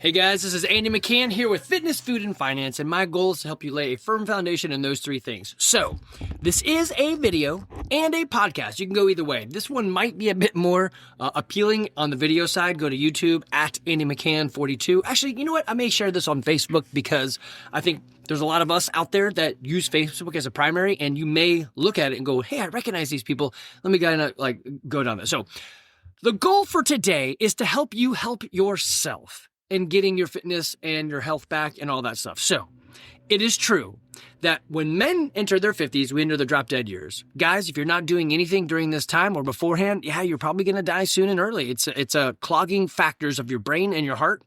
Hey guys, this is Andy McCann here with Fitness, Food, and Finance, and my goal is to help you lay a firm foundation in those three things. So, this is a video and a podcast. You can go either way. This one might be a bit more appealing on the video side. Go to YouTube at Andy McCann 42. Actually, you know what? I may share this on Facebook because I think there's a lot of us out there that use Facebook as a primary, and you may look at it and go, hey, I recognize these people. Let me go down this. So, the goal for today is to help you help yourself in getting your fitness and your health back and all that stuff. So it is true that when men enter their 50s, we enter the drop dead years. Guys, if you're not doing anything during this time or beforehand, you're probably going to die soon and early. It's a clogging factors of your brain and your heart.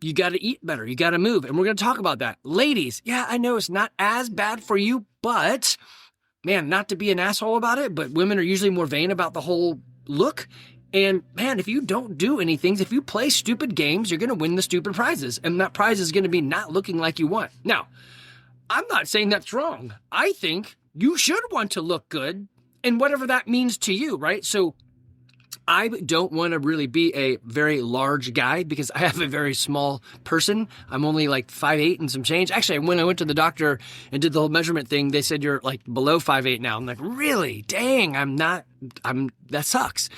You got to eat better. You got to move. And we're going to talk about that. Ladies, I know it's not as bad for you, but man, not to be an asshole about it, but women are usually more vain about the whole look. And man, if you don't do anything, if you play stupid games, you're going to win the stupid prizes. And that prize is going to be not looking like you want. Now, I'm not saying that's wrong. I think you should want to look good and whatever that means to you, right? So I don't want to really be a very large guy because I have a very small person. I'm only like 5'8" and some change. Actually, when I went to the doctor and did the whole measurement thing, they said you're like below 5'8" now. I'm like, really? Dang, that sucks.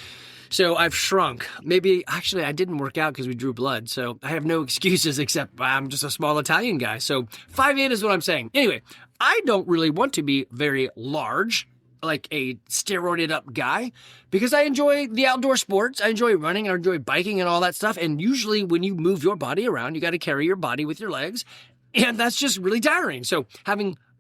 So I've shrunk. Maybe, actually, I didn't work out because we drew blood. So I have no excuses except I'm just a small Italian guy. So 5'8" is what I'm saying. Anyway, I don't really want to be very large, like a steroided up guy, because I enjoy the outdoor sports. I enjoy running. I enjoy biking and all that stuff. And usually when you move your body around, you got to carry your body with your legs. And that's just really tiring. So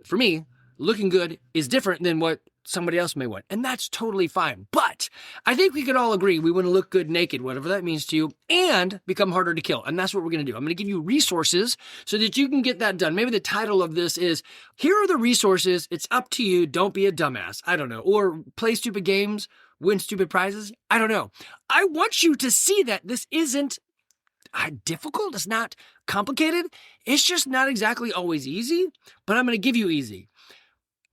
for me, looking good is different than what somebody else may want. And that's totally fine. But I think we could all agree we want to look good naked, whatever that means to you, and become harder to kill. And that's what we're going to do. I'm going to give you resources so that you can get that done. Maybe the title of this is, here are the resources. It's up to you. Don't be a dumbass. I don't know. Or play stupid games, win stupid prizes. I don't know. I want you to see that this isn't difficult. It's not complicated. It's just not exactly always easy, but I'm going to give you easy.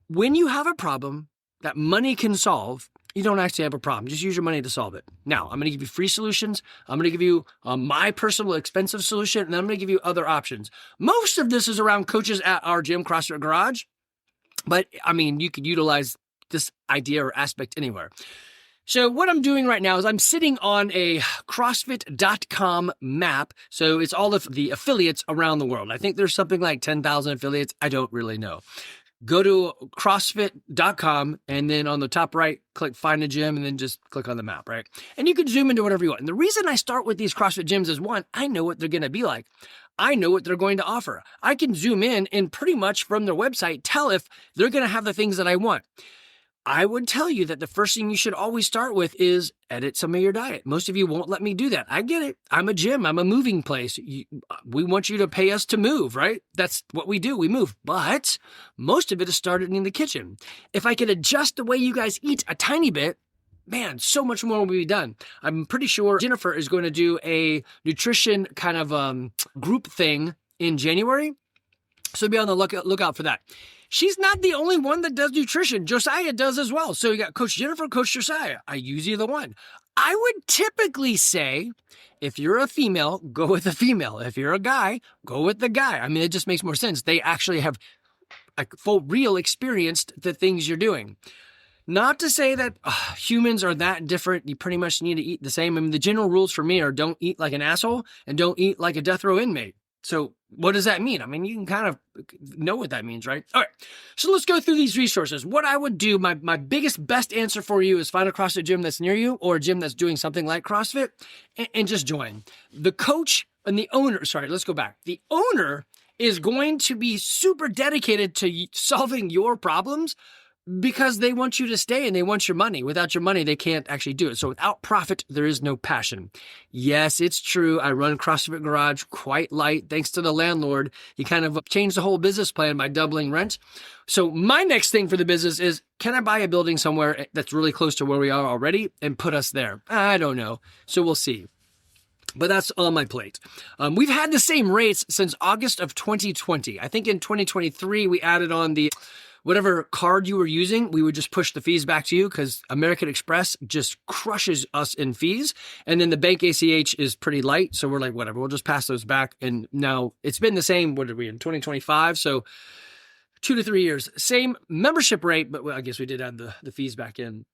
When you have a problem that money can solve, you don't actually have a problem. Just use your money to solve it. Now, I'm going to give you free solutions. I'm going to give you my personal expensive solution, and I'm going to give you other options. Most of this is around coaches at our gym, CrossFit Garage. But, you could utilize this idea or aspect anywhere. So what I'm doing right now is I'm sitting on a CrossFit.com map. So it's all of the affiliates around the world. I think there's something like 10,000 affiliates. I don't really know. Go to CrossFit.com, and then on the top right, click Find a Gym, and then just click on the map, right? And you can zoom into whatever you want. And the reason I start with these CrossFit gyms is, one, I know what they're going to be like. I know what they're going to offer. I can zoom in and pretty much from their website tell if they're going to have the things that I want. I would tell you that the first thing you should always start with is edit some of your diet. Most of you won't let me do that. I get it. I'm a gym. I'm a moving place. We want you to pay us to move, right? That's what we do. We move. But most of it is started in the kitchen. If I could adjust the way you guys eat a tiny bit, man, so much more will be done. I'm pretty sure Jennifer is going to do a nutrition kind of group thing in January. So be on the lookout for that. She's not the only one that does nutrition. Josiah does as well. So you got Coach Jennifer, Coach Josiah. I use either one. I would typically say, if you're a female, go with a female. If you're a guy, go with the guy. It just makes more sense. They actually have a full, real experienced the things you're doing. Not to say that humans are that different. You pretty much need to eat the same. The general rules for me are don't eat like an asshole and don't eat like a death row inmate. So what does that mean? You can kind of know what that means, right? All right. So let's go through these resources. What I would do, my biggest, best answer for you is find a CrossFit gym that's near you or a gym that's doing something like CrossFit and just join. The coach and the owner, let's go back. The owner is going to be super dedicated to solving your problems because they want you to stay and they want your money. Without your money, they can't actually do it. So without profit, there is no passion. Yes, it's true. I run CrossFit Garage quite light thanks to the landlord. He kind of changed the whole business plan by doubling rent. So my next thing for the business is, can I buy a building somewhere that's really close to where we are already and put us there? I don't know. So we'll see. But that's on my plate. We've had the same rates since August of 2020. I think in 2023, we added on the whatever card you were using, we would just push the fees back to you because American Express just crushes us in fees. And then the bank ACH is pretty light. So we're like, whatever, we'll just pass those back. And now it's been the same. What are we in 2025? So 2 to 3 years, same membership rate, but I guess we did add the fees back in.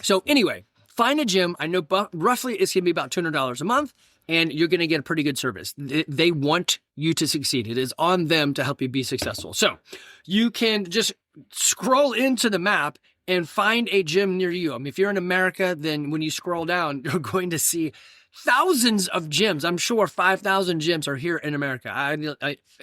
So anyway, find a gym. I know roughly it's going to be about $200 a month, and you're going to get a pretty good service. They want you to succeed. It is on them to help you be successful. So you can just scroll into the map and find a gym near you. I mean, if you're in America, then when you scroll down, you're going to see thousands of gyms. I'm sure 5,000 gyms are here in America.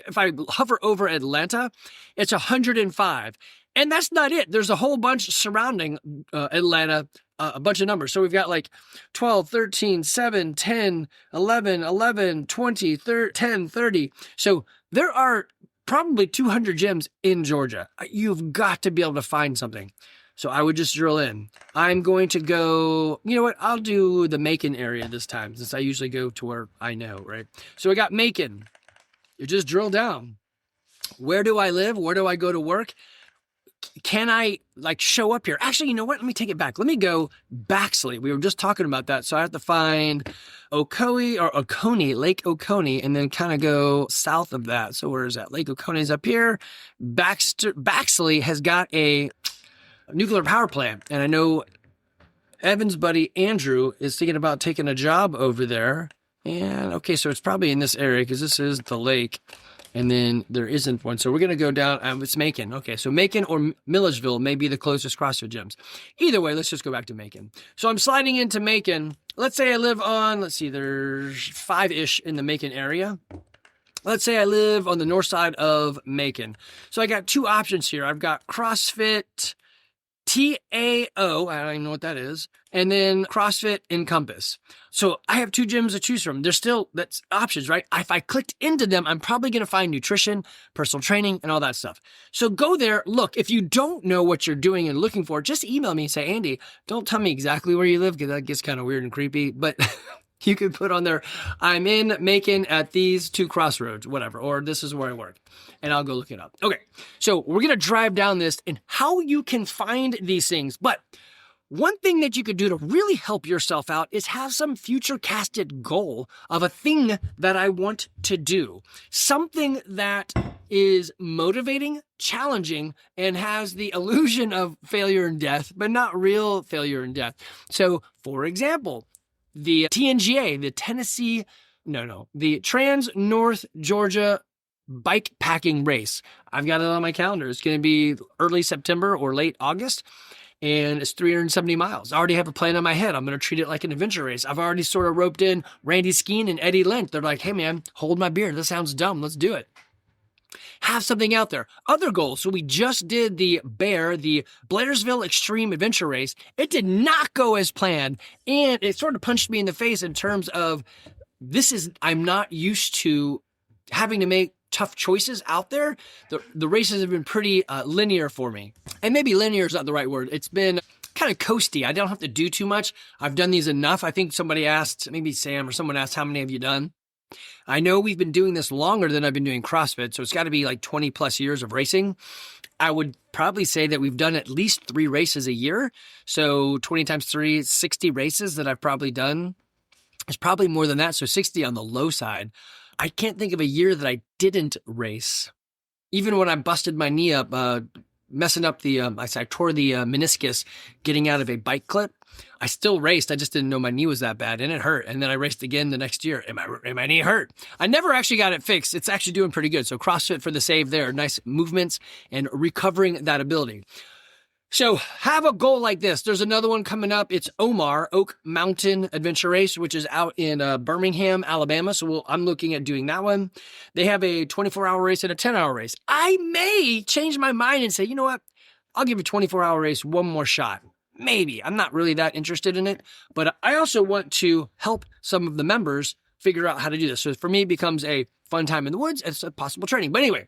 If I hover over Atlanta, it's 105. And that's not it. There's a whole bunch surrounding Atlanta, a bunch of numbers. So we've got like 12, 13, 7, 10, 11, 20, 10, 30. So there are probably 200 gyms in Georgia. You've got to be able to find something. So I would just drill in. I'm going to go, you know what? I'll do the Macon area this time since I usually go to where I know, right? So I got Macon. You just drill down. Where do I live? Where do I go to work? Can I like show up here? Actually, you know what? Let me take it back. Let me go Baxley. We were just talking about that. So I have to find Oconee, Lake Oconee, and then kind of go south of that. So where is that? Lake Oconee's up here. Baxley has got a nuclear power plant. And I know Evan's buddy Andrew is thinking about taking a job over there. And okay, so it's probably in this area because this is the lake. And then there isn't one. So we're going to go down. It's Macon. Okay, so Macon or Milledgeville may be the closest CrossFit gyms. Either way, let's just go back to Macon. So I'm sliding into Macon. Let's say I live on, there's 5-ish in the Macon area. Let's say I live on the north side of Macon. So I got two options here. I've got CrossFit TAO, I don't even know what that is, and then CrossFit Encompass. So I have two gyms to choose from. That's options, right? If I clicked into them, I'm probably going to find nutrition, personal training, and all that stuff. So go there. Look, if you don't know what you're doing and looking for, just email me and say, Andy, don't tell me exactly where you live because that gets kind of weird and creepy, but you could put on there, I'm in Macon at these two crossroads, whatever, or this is where I work, and I'll go look it up. Okay, so we're going to drive down this and how you can find these things. But one thing that you could do to really help yourself out is have some future casted goal of a thing that I want to do. Something that is motivating, challenging, and has the illusion of failure and death, but not real failure and death. So, for example, the TNGA, the Trans North Georgia Bike Packing Race. I've got it on my calendar. It's going to be early September or late August, and it's 370 miles. I already have a plan in my head. I'm going to treat it like an adventure race. I've already sort of roped in Randy Skeen and Eddie Lent. They're like, hey man, hold my beer. This sounds dumb. Let's do it. Have something out there. Other goals. So we just did the Blairsville Extreme Adventure Race. It did not go as planned. And it sort of punched me in the face in terms of I'm not used to having to make tough choices out there. The races have been pretty linear for me. And maybe linear is not the right word. It's been kind of coasty. I don't have to do too much. I've done these enough. I think somebody asked, maybe Sam or someone asked, how many have you done? I know we've been doing this longer than I've been doing CrossFit, so it's got to be like 20 plus years of racing. I would probably say that we've done at least 3 races a year. So 20 times 3, 60 races that I've probably done. It's probably more than that, so 60 on the low side. I can't think of a year that I didn't race. Even when I busted my knee up, messing up I tore the meniscus getting out of a bike clip. I still raced. I just didn't know my knee was that bad, and it hurt. And then I raced again the next year, and my knee hurt. I never actually got it fixed. It's actually doing pretty good. So CrossFit for the save there. Nice movements and recovering that ability. So have a goal like this. There's another one coming up. It's Oak Mountain Adventure Race, which is out in Birmingham, Alabama. So I'm looking at doing that one. They have a 24-hour race and a 10-hour race. I may change my mind and say, you know what? I'll give a 24-hour race one more shot. Maybe. I'm not really that interested in it, but I also want to help some of the members figure out how to do this. So for me, it becomes a fun time in the woods. It's a possible training. But anyway,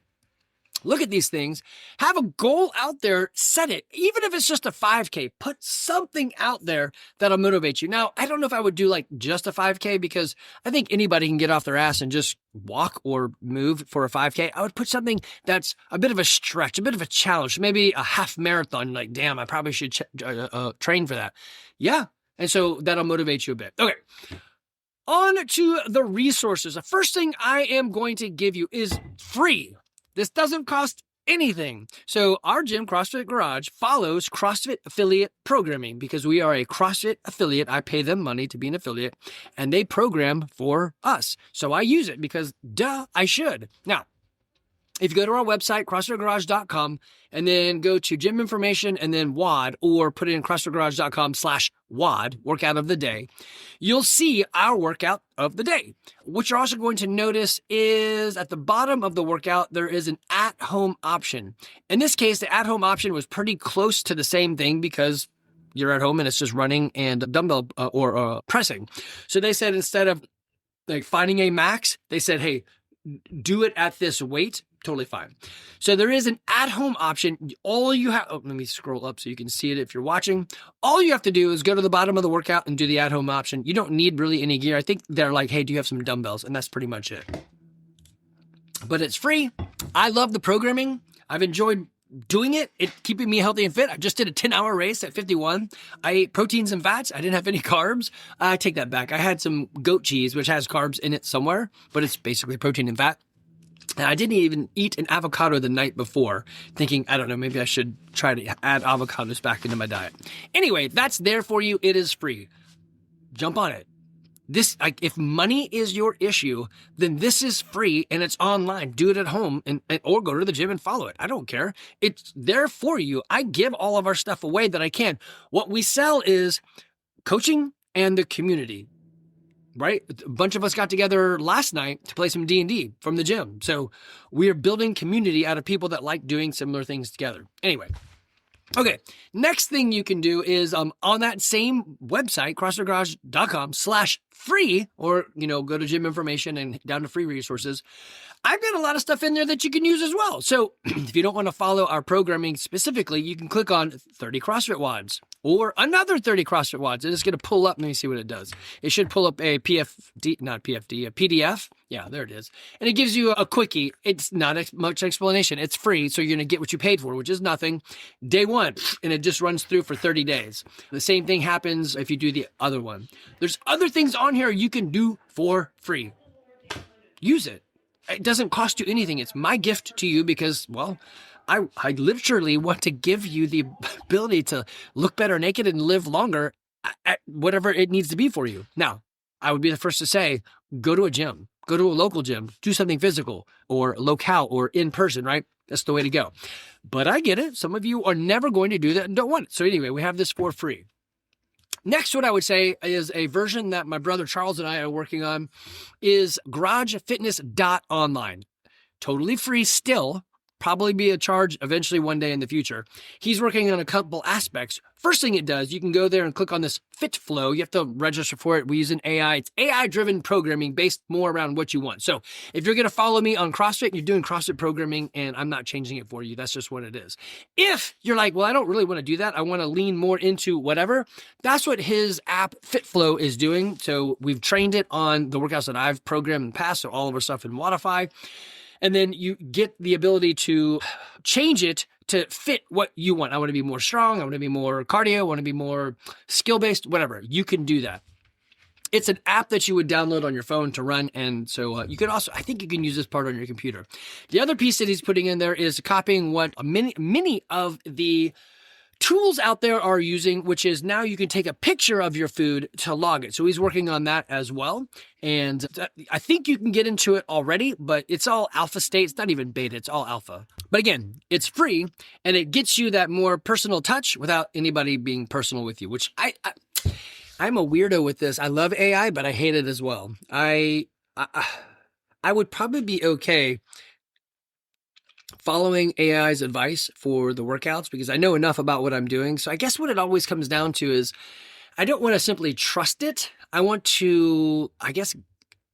Look at these things, have a goal out there, set it. Even if it's just a 5K, put something out there that'll motivate you. Now, I don't know if I would do like just a 5K because I think anybody can get off their ass and just walk or move for a 5K. I would put something that's a bit of a stretch, a bit of a challenge, maybe a half marathon. Like, damn, I probably should train for that. Yeah. And so that'll motivate you a bit. Okay. On to the resources. The first thing I am going to give you is free. This doesn't cost anything. So our gym, CrossFit Garage, follows CrossFit affiliate programming because we are a CrossFit affiliate. I pay them money to be an affiliate and they program for us. So I use it because duh, I should. Now, if you go to our website, CrossFitGarage.com, and then go to gym information and then WOD, or put it in CrossFitGarage.com/WOD, workout of the day, you'll see our workout of the day. What you're also going to notice is at the bottom of the workout, there is an at-home option. In this case, the at-home option was pretty close to the same thing because you're at home and it's just running and dumbbell or pressing. So they said instead of like finding a max, they said, hey, do it at this weight. Totally fine. So there is an at-home option. All you have, let me scroll up so you can see it if you're watching. All you have to do is go to the bottom of the workout and do the at-home option. You don't need really any gear. I think they're like, hey, do you have some dumbbells? And that's pretty much it. But it's free. I love the programming. I've enjoyed doing it. It's keeping me healthy and fit. I just did a 10-hour race at 51. I ate proteins and fats. I didn't have any carbs. I take that back. I had some goat cheese, which has carbs in it somewhere, but it's basically protein and fat. And I didn't even eat an avocado the night before, thinking, I don't know, maybe I should try to add avocados back into my diet. Anyway, that's there for you. It is free. Jump on it. This, like, if money is your issue, then this is free and it's online. Do it at home or go to the gym and follow it. I don't care. It's there for you. I give all of our stuff away that I can. What we sell is coaching and the community. Right? A bunch of us got together last night to play some D&D from the gym. So we're building community out of people that like doing similar things together. Anyway. Okay. Next thing you can do is on that same website, CrossFitGarage.com/free, or, go to gym information and down to free resources. I've got a lot of stuff in there that you can use as well. So if you don't want to follow our programming specifically, you can click on 30 CrossFit WODs or another 30 CrossFit WODs. And it's going to pull up. Let me see what it does. It should pull up a PDF. Yeah, there it is. And it gives you a quickie. It's not much explanation. It's free. So you're going to get what you paid for, which is nothing. Day one, and it just runs through for 30 days. The same thing happens if you do the other one. There's other things on here you can do for free. Use it. It doesn't cost you anything. It's my gift to you because, well, I literally want to give you the ability to look better naked and live longer at whatever it needs to be for you. Now, I would be the first to say, go to a gym, go to a local gym, do something physical or locale or in person, right? That's the way to go. But I get it. Some of you are never going to do that and don't want it. So anyway, we have this for free. Next, what I would say is a version that my brother Charles and I are working on is GarageFitness.online. Totally free still. Probably be a charge eventually one day in the future. He's working on a couple aspects. First thing it does, you can go there and click on this Fit Flow. You have to register for it. We use an AI. It's AI-driven programming based more around what you want. So if you're going to follow me on CrossFit, you're doing CrossFit programming, and I'm not changing it for you. That's just what it is. If you're like, well, I don't really want to do that. I want to lean more into whatever. That's what his app Fit Flow is doing. So we've trained it on the workouts that I've programmed in the past, so all of our stuff in Modify. And then you get the ability to change it to fit what you want. I want to be more strong. I want to be more cardio. I want to be more skill-based, whatever. You can do that. It's an app that you would download on your phone to run. And so you could also, I think you can use this part on your computer. The other piece that he's putting in there is copying what many of the tools out there are using, which is now you can take a picture of your food to log it. So he's working on that as well. And I think you can get into it already, but it's all alpha state. It's not even beta. It's all alpha. But again, it's free and it gets you that more personal touch without anybody being personal with you, which I'm a weirdo with this. I love AI, but I hate it as well. I would probably be okay following AI's advice for the workouts because I know enough about what I'm doing. So I guess what it always comes down to is I don't want to simply trust it. I want to, I guess,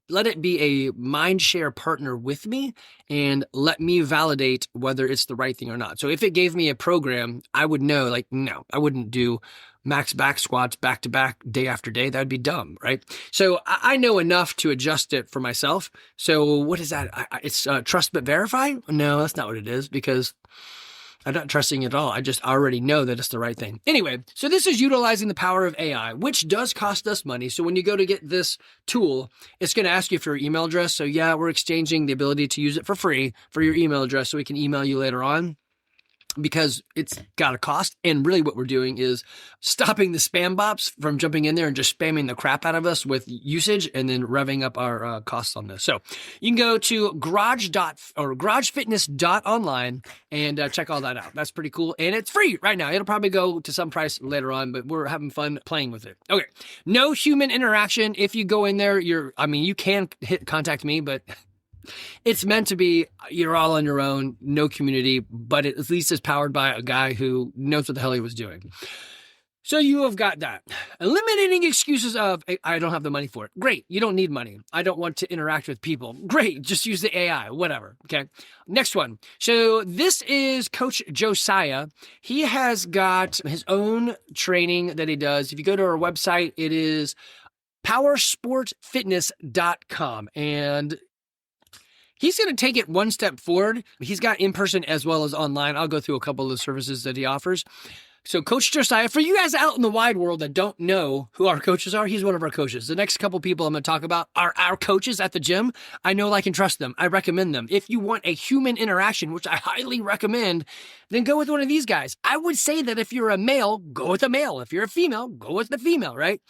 let it be a mind share partner with me and let me validate whether it's the right thing or not. So if it gave me a program, I would know, like, no, I wouldn't do max back squats back to back day after day. That would be dumb, right? So I know enough to adjust it for myself. So what is that? It's trust but verify? No, that's not what it is, because I'm not trusting it at all. I just already know that it's the right thing. Anyway, so this is utilizing the power of AI, which does cost us money. So when you go to get this tool, it's going to ask you for your email address. So yeah, we're exchanging the ability to use it for free for your email address so we can email you later on, because it's got a cost. And really what we're doing is stopping the spam bots from jumping in there and just spamming the crap out of us with usage and then revving up our costs on this. So you can go to GarageFitness.online and check all that out. That's pretty cool. And it's free right now. It'll probably go to some price later on, but we're having fun playing with it. Okay. No human interaction. If you go in there, you can contact me, but it's meant to be, you're all on your own, no community, but it at least is powered by a guy who knows what the hell he was doing. So you have got that. Eliminating excuses of, I don't have the money for it. Great. You don't need money. I don't want to interact with people. Great. Just use the AI, whatever. Okay. Next one. So this is Coach Josiah. He has got his own training that he does. If you go to our website, it is powersportfitness.com. And he's going to take it one step forward. He's got in-person as well as online. I'll go through a couple of the services that he offers. So Coach Josiah, for you guys out in the wide world that don't know who our coaches are, he's one of our coaches. The next couple people I'm going to talk about are our coaches at the gym. I know, like, and trust them. I recommend them. If you want a human interaction, which I highly recommend, then go with one of these guys. I would say that if you're a male, go with a male. If you're a female, go with the female, right?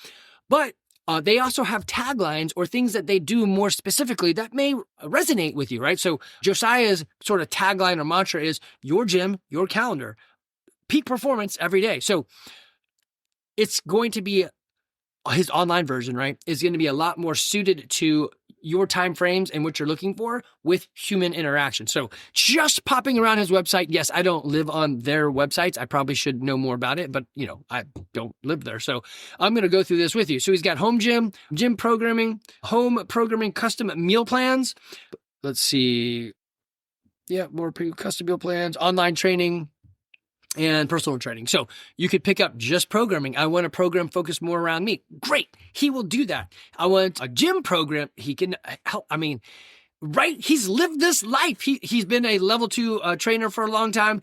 But they also have taglines or things that they do more specifically that may resonate with you, right? So Josiah's sort of tagline or mantra is your gym, your calendar, peak performance every day. So it's going to be, his online version, right, is going to be a lot more suited to your time frames and what you're looking for with human interaction. So just popping around his website. Yes, I don't live on their websites. I probably should know more about it, but I don't live there. So I'm going to go through this with you. So he's got home gym programming, home programming, custom meal plans. Let's see. Yeah, more custom meal plans, online training, and personal training. So you could pick up just programming. I want a program focused more around me. Great. He will do that. I want a gym program. He can help. Right. He's lived this life. He's been a level 2 trainer for a long time.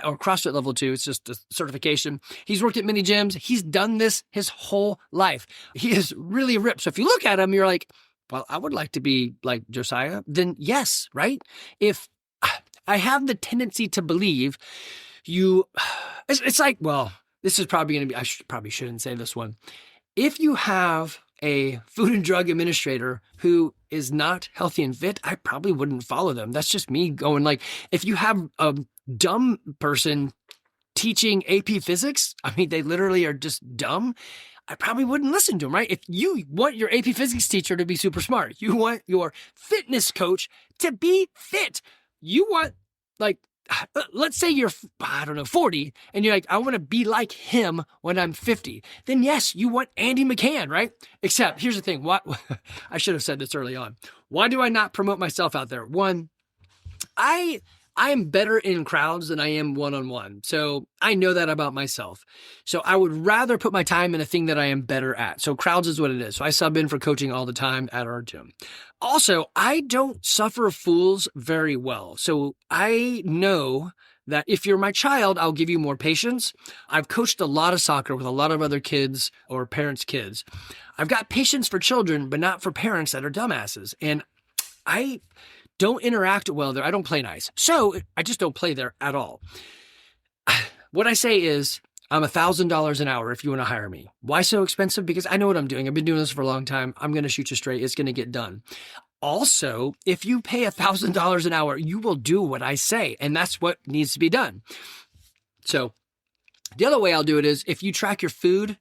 Or CrossFit level 2. It's just a certification. He's worked at many gyms. He's done this his whole life. He is really ripped. So if you look at him, you're like, well, I would like to be like Josiah. Then yes, right? If I have the tendency to believe it's like, well, this is probably going to be, probably shouldn't say this one. If you have a food and drug administrator who is not healthy and fit, I probably wouldn't follow them. That's just me going, like, if you have a dumb person teaching AP physics, they literally are just dumb, I probably wouldn't listen to them, right? If you want your AP physics teacher to be super smart, you want your fitness coach to be fit, you want, like, let's say you're, 40, and you're like, I want to be like him when I'm 50. Then yes, you want Andy McCann, right? Except here's the thing. What I should have said this early on. Why do I not promote myself out there? One, I am better in crowds than I am one-on-one. So I know that about myself. So I would rather put my time in a thing that I am better at. So crowds is what it is. So I sub in for coaching all the time at our gym. Also, I don't suffer fools very well. So I know that if you're my child, I'll give you more patience. I've coached a lot of soccer with a lot of other kids or parents' kids. I've got patience for children, but not for parents that are dumbasses. And I don't interact well there. I don't play nice. So I just don't play there at all. What I say is, I'm $1,000 an hour if you want to hire me. Why so expensive? Because I know what I'm doing. I've been doing this for a long time. I'm going to shoot you straight. It's going to get done. Also, if you pay $1,000 an hour, you will do what I say. And that's what needs to be done. So the other way I'll do it is, if you track your food,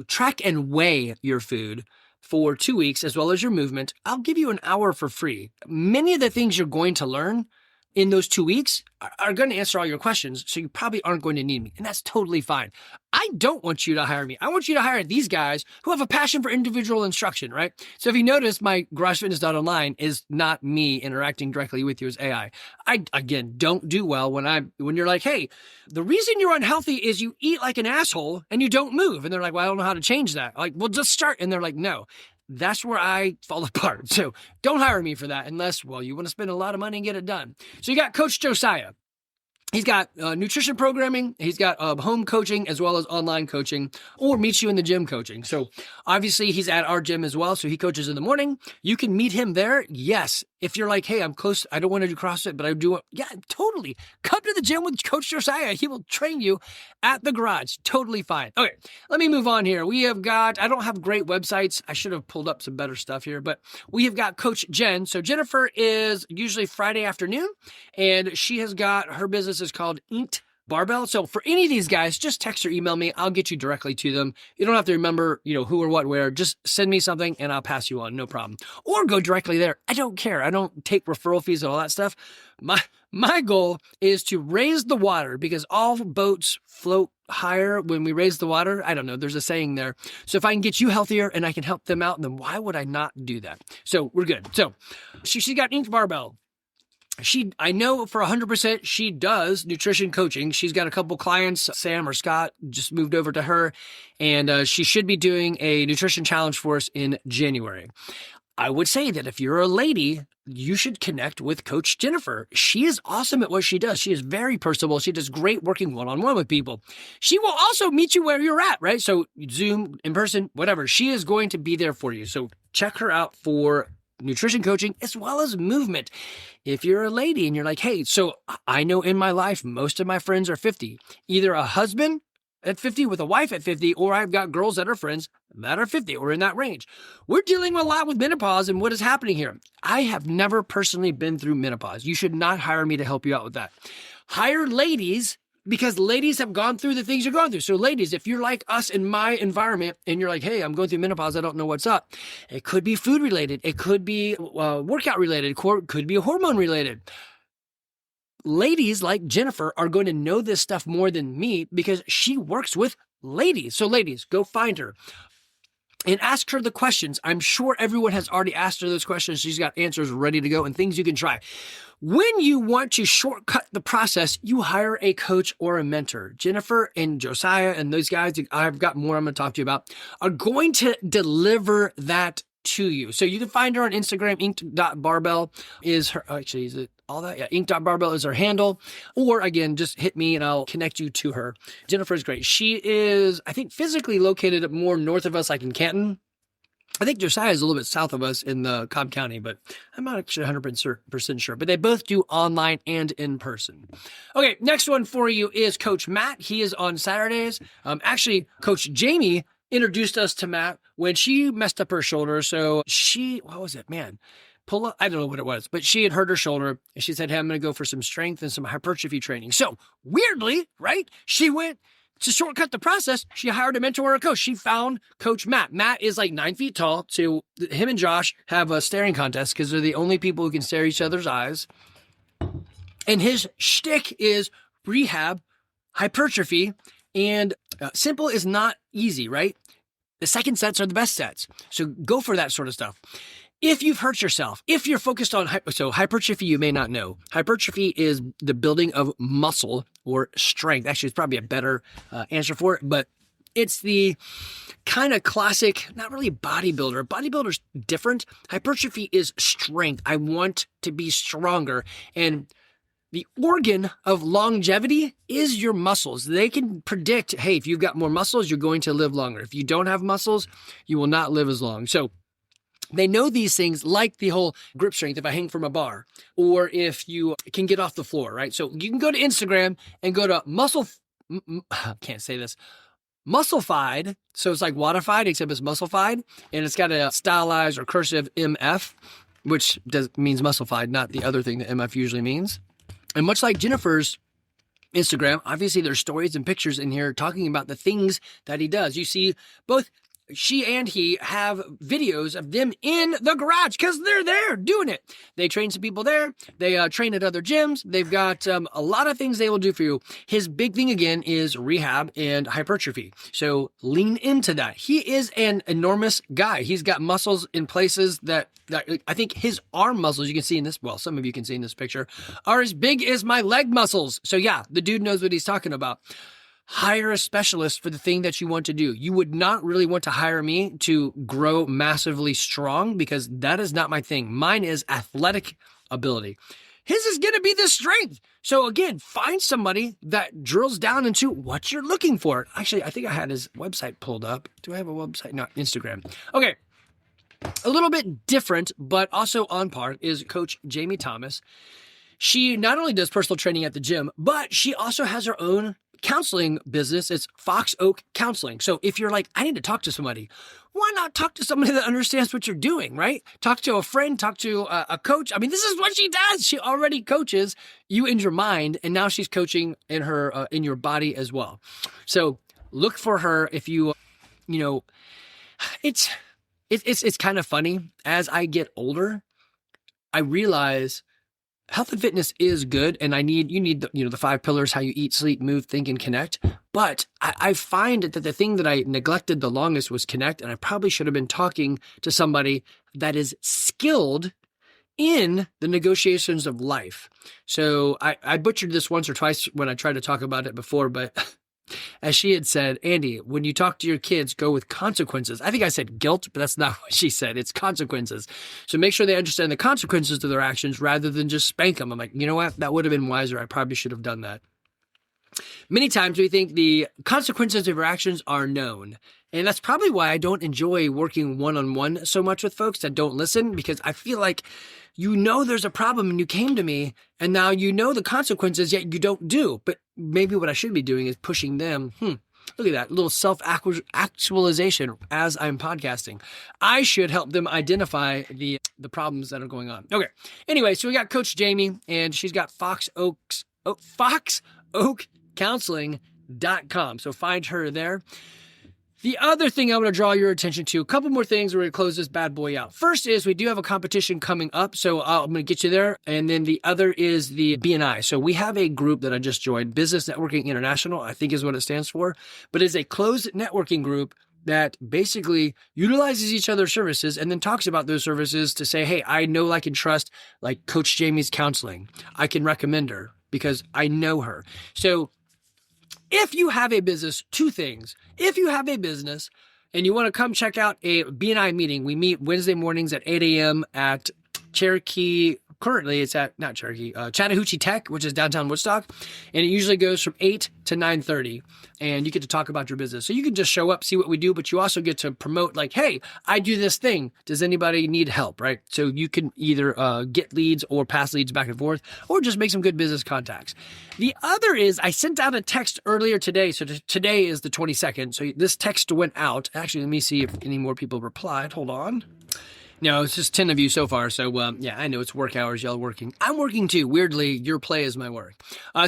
track and weigh your food for 2 weeks, as well as your movement, I'll give you an hour for free. Many of the things you're going to learn in those 2 weeks are going to answer all your questions. So you probably aren't going to need me. And that's totally fine. I don't want you to hire me. I want you to hire these guys who have a passion for individual instruction, right? So if you notice, my GarageFitness.online is not me interacting directly with you as AI. I, again, don't do well when you're like, hey, the reason you're unhealthy is you eat like an asshole and you don't move. And they're like, well, I don't know how to change that. Like, well, just start. And they're like, no. That's where I fall apart. So don't hire me for that unless, well, you want to spend a lot of money and get it done. So you got Coach Josiah. He's got nutrition programming. He's got home coaching as well as online coaching or meet you in the gym coaching. So obviously he's at our gym as well. So he coaches in the morning. You can meet him there. Yes. If you're like, hey, I'm close. I don't want to do CrossFit, but I do. Yeah, totally. Come to the gym with Coach Josiah. He will train you at the garage. Totally fine. Okay. Let me move on here. We have got, I don't have great websites. I should have pulled up some better stuff here, but we have got Coach Jen. So Jennifer is usually Friday afternoon and she has got, her business is called Inked Barbell. So for any of these guys, just text or email me. I'll get you directly to them. You don't have to remember, who or what, where. Just send me something and I'll pass you on. No problem. Or go directly there. I don't care. I don't take referral fees and all that stuff. My goal is to raise the water because all boats float higher when we raise the water. I don't know. There's a saying there. So if I can get you healthier and I can help them out, then why would I not do that? So we're good. So she got Inked Barbell. I know for 100% she does nutrition coaching. She's got a couple clients, Sam or Scott just moved over to her, and she should be doing a nutrition challenge for us in January. I would say that if you're a lady, you should connect with Coach Jennifer. She is awesome at what she does. She is very personable. She does great working one-on-one with people. She will also meet you where you're at, right? So Zoom, in person, whatever. She is going to be there for you. So check her out for nutrition coaching as well as movement. If you're a lady and you're like, hey, so I know in my life, most of my friends are 50, either a husband at 50 with a wife at 50, or I've got girls that are friends that are 50 or in that range. We're dealing a lot with menopause and what is happening here. I have never personally been through menopause. You should not hire me to help you out with that. Hire ladies because ladies have gone through the things you're going through. So ladies, if you're like us in my environment and you're like, hey, I'm going through menopause, I don't know what's up. It could be food related. It could be workout related. It could be hormone related. Ladies like Jennifer are going to know this stuff more than me because she works with ladies. So ladies, go find her and ask her the questions. I'm sure everyone has already asked her those questions. She's got answers ready to go and things you can try. When you want to shortcut the process, you hire a coach or a mentor. Jennifer and Josiah and those guys, I've got more I'm going to talk to you about, are going to deliver that to you. So you can find her on Instagram. Inked.barbell is her, actually, is it all that? Yeah, Inked.barbell is her handle. Or again, just hit me and I'll connect you to her. Jennifer is great. She is, I think, physically located more north of us, like in Canton. I think Josiah is a little bit south of us in the Cobb County, but I'm not actually 100% sure. But they both do online and in person. Okay, next one for you is Coach Matt. He is on Saturdays. Actually, Coach Jamie introduced us to Matt when she messed up her shoulder. So what was it, man? Pull up, I don't know what it was, but she had hurt her shoulder and she said, hey, I'm going to go for some strength and some hypertrophy training. So weirdly, right? She went to shortcut the process. She hired a mentor or a coach. She found Coach Matt. Matt is like 9 feet tall. So him and Josh have a staring contest because they're the only people who can stare each other's eyes. And his shtick is rehab, hypertrophy, and simple is not easy, right? The second sets are the best sets. So go for that sort of stuff. If you've hurt yourself, if you're focused on, hypertrophy, you may not know. Hypertrophy is the building of muscle or strength. Actually, it's probably a better answer for it, but it's the kind of classic, not really bodybuilder. Bodybuilder's different. Hypertrophy is strength. I want to be stronger. And the organ of longevity is your muscles. They can predict, hey, if you've got more muscles, you're going to live longer. If you don't have muscles, you will not live as long. So they know these things like the whole grip strength if I hang from a bar or if you can get off the floor, right? So you can go to Instagram and go to Musclefied. So it's like Wadified, except it's Musclefied. And it's got a stylized or cursive MF, which means Musclefied, not the other thing that MF usually means. And much like Jennifer's Instagram, obviously there's stories and pictures in here talking about the things that he does. You see both she and he have videos of them in the garage because they're there doing it. They train some people there. They train at other gyms. They've got a lot of things they will do for you. His big thing, again, is rehab and hypertrophy. So lean into that. He is an enormous guy. He's got muscles in places that I think his arm muscles, you can see in this, well, some of you can see in this picture, are as big as my leg muscles. So yeah, the dude knows what he's talking about. Hire a specialist for the thing that you want to do. You would not really want to hire me to grow massively strong because that is not my thing. Mine is athletic ability. His is going to be the strength. So again, find somebody that drills down into what you're looking for. Actually, I think I had his website pulled up. Do I have a website? No, Instagram. Okay. A little bit different, but also on par is Coach Jamie Thomas. She not only does personal training at the gym, but she also has her own counseling business. It's Fox Oak Counseling. So if you're like, I need to talk to somebody, why not talk to somebody that understands what you're doing, right? Talk to a friend, talk to a coach. I mean, this is what she does. She already coaches you in your mind, and now she's coaching in her in your body as well. So look for her if you know, it's kind of funny. As I get older, I realize health and fitness is good, and you need the 5 pillars: how you eat, sleep, move, think, and connect. But I find that the thing that I neglected the longest was connect, and I probably should have been talking to somebody that is skilled in the negotiations of life. So I butchered this once or twice when I tried to talk about it before, but as she had said, Andy, when you talk to your kids, go with consequences. I think I said guilt, but that's not what she said. It's consequences. So make sure they understand the consequences to their actions rather than just spank them. I'm like, you know what? That would have been wiser. I probably should have done that. Many times we think the consequences of our actions are known. And that's probably why I don't enjoy working one-on-one so much with folks that don't listen, because I feel like there's a problem and you came to me and now you know the consequences, yet you don't do. But maybe what I should be doing is pushing them. Look at that little self-actualization as I'm podcasting. I should help them identify the problems that are going on. Okay. Anyway, so we got Coach Jamie, and she's got foxoakcounseling.com. So find her there. The other thing I want to draw your attention to, a couple more things. We're going to close this bad boy out. First is we do have a competition coming up, so I'm going to get you there. And then the other is the BNI. So we have a group that I just joined, Business Networking International, I think is what it stands for, but it's a closed networking group that basically utilizes each other's services and then talks about those services to say, hey, I know, like, and trust, like Coach Jamie's counseling. I can recommend her because I know her. So if you have a business, 2 things. If you have a business and you want to come check out a BNI meeting, we meet Wednesday mornings at 8 a.m. at Cherokee. Currently, it's at, not Cherokee, Chattahoochee Tech, which is downtown Woodstock. And it usually goes from 8 to 9:30. And you get to talk about your business. So you can just show up, see what we do, but you also get to promote, like, hey, I do this thing. Does anybody need help, right? So you can either get leads or pass leads back and forth, or just make some good business contacts. The other is I sent out a text earlier today. So today is the 22nd. So this text went out. Actually, let me see if any more people replied. Hold on. No, it's just 10 of you so far. So, yeah, I know it's work hours. Y'all working. I'm working too. Weirdly, your play is my work.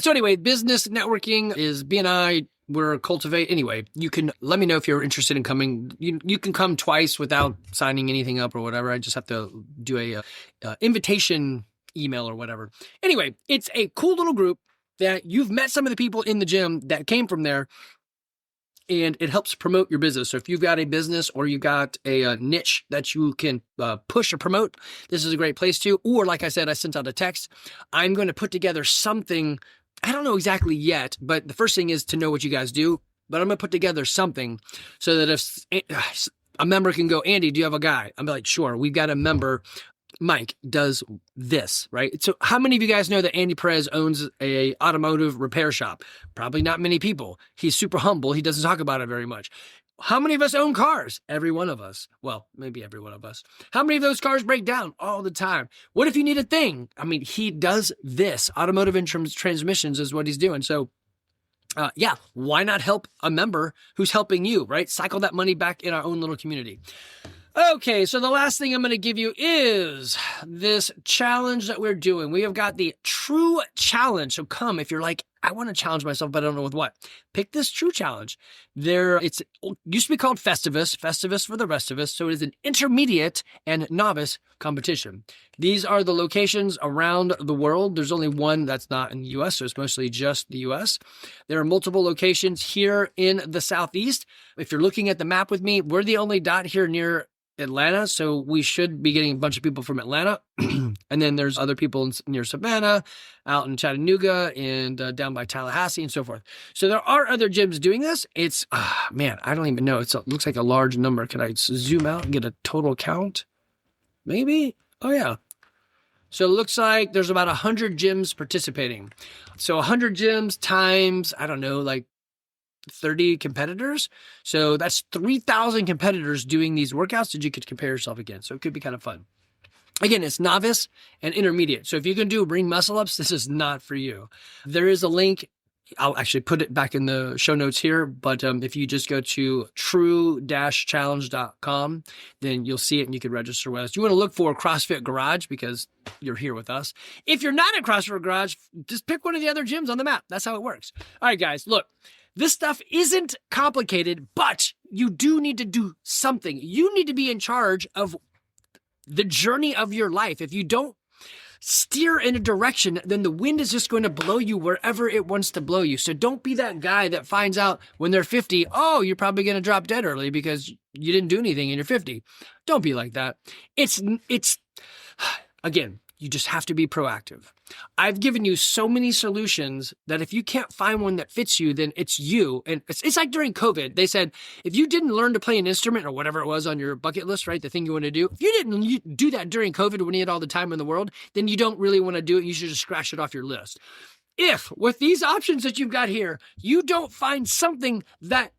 So anyway, business networking is BNI. We're Cultivate. Anyway, you can let me know if you're interested in coming. You can come twice without signing anything up or whatever. I just have to do a invitation email or whatever. Anyway, it's a cool little group that you've met some of the people in the gym that came from there. And it helps promote your business. So if you've got a business or you've got a niche that you can push or promote, this is a great place to. Or like I said, I sent out a text. I'm going to put together something. I don't know exactly yet, but the first thing is to know what you guys do. But I'm going to put together something so that if a member can go, Andy, do you have a guy? I'm like, sure. We've got a member. Mike does this, right? So how many of you guys know that Andy Perez owns a automotive repair shop? Probably not many people. He's super humble. He doesn't talk about it very much. How many of us own cars? Every one of us. Well, maybe every one of us. How many of those cars break down? All the time. What if you need a thing? I mean, he does this. Automotive and transmissions is what he's doing. So yeah, why not help a member who's helping you, right? Cycle that money back in our own little community. Okay, so the last thing I'm going to give you is this challenge that we're doing. We have got the True Challenge. So come, if you're like, I want to challenge myself, but I don't know with what. Pick this true challenge. It used to be called Festivus for the rest of us. So it is an intermediate and novice competition. These are the locations around the world. There's only one that's not in the US, so it's mostly just the US. There are multiple locations here in the Southeast. If you're looking at the map with me, we're the only dot here near Atlanta, so we should be getting a bunch of people from Atlanta. And then there's other people near Savannah, out in Chattanooga, and down by Tallahassee and so forth. So there are other gyms doing this. It's, man, I don't even know. It looks like a large number. Can I zoom out and get a total count? Maybe? Oh, yeah. So it looks like there's about 100 gyms participating. So 100 gyms times, I don't know, like 30 competitors. So that's 3,000 competitors doing these workouts that you could compare yourself against. So it could be kind of fun. Again, it's novice and intermediate. So if you can do ring muscle ups, this is not for you. There is a link. I'll actually put it back in the show notes here. But if you just go to true-challenge.com, then you'll see it and you can register with us. You want to look for CrossFit Garage because you're here with us. If you're not at CrossFit Garage, just pick one of the other gyms on the map. That's how it works. All right, guys, look. This stuff isn't complicated, but you do need to do something. You need to be in charge of the journey of your life. If you don't steer in a direction, then the wind is just going to blow you wherever it wants to blow you. So don't be that guy that finds out when they're 50, oh, you're probably going to drop dead early because you didn't do anything and you're 50. Don't be like that. It's again, you just have to be proactive. I've given you so many solutions that if you can't find one that fits you, then it's you. And it's like during COVID, they said, if you didn't learn to play an instrument or whatever it was on your bucket list, right, the thing you want to do, if you didn't do that during COVID when you had all the time in the world, then you don't really want to do it. You should just scratch it off your list. If with these options that you've got here, you don't find something that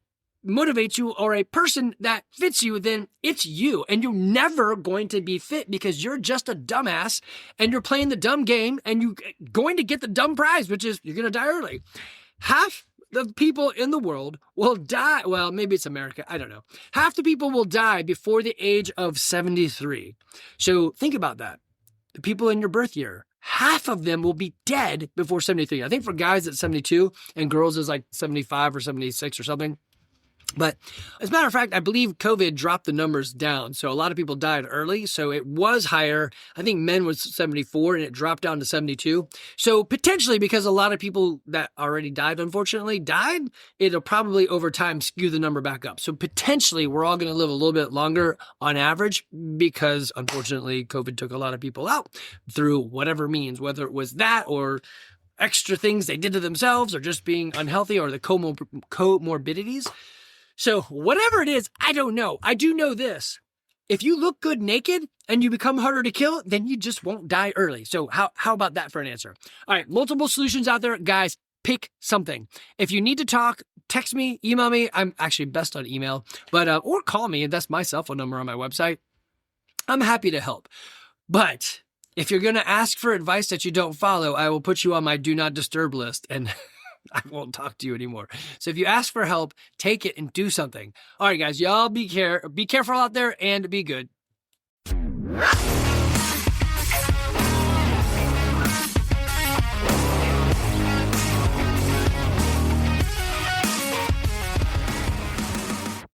motivates you or a person that fits you, then it's you. And you're never going to be fit because you're just a dumbass and you're playing the dumb game and you're going to get the dumb prize, which is you're going to die early. Half the people in the world will die. Well, maybe it's America. I don't know. Half the people will die before the age of 73. So think about that. The people in your birth year, half of them will be dead before 73. I think for guys it's 72 and girls is like 75 or 76 or something. But as a matter of fact, I believe COVID dropped the numbers down. So a lot of people died early. So it was higher. I think men was 74 and it dropped down to 72. So potentially because a lot of people that already died, unfortunately, died, it'll probably over time skew the number back up. So potentially we're all going to live a little bit longer on average because unfortunately COVID took a lot of people out through whatever means, whether it was that or extra things they did to themselves or just being unhealthy or the comorbidities. So whatever it is, I don't know. I do know this. If you look good naked and you become harder to kill, then you just won't die early. So how about that for an answer? All right, multiple solutions out there. Guys, pick something. If you need to talk, text me, email me. I'm actually best on email, but or call me. That's my cell phone number on my website. I'm happy to help. But if you're going to ask for advice that you don't follow, I will put you on my do not disturb list and I won't talk to you anymore. So if you ask for help, take it and do something. All right, guys, y'all be careful out there and be good.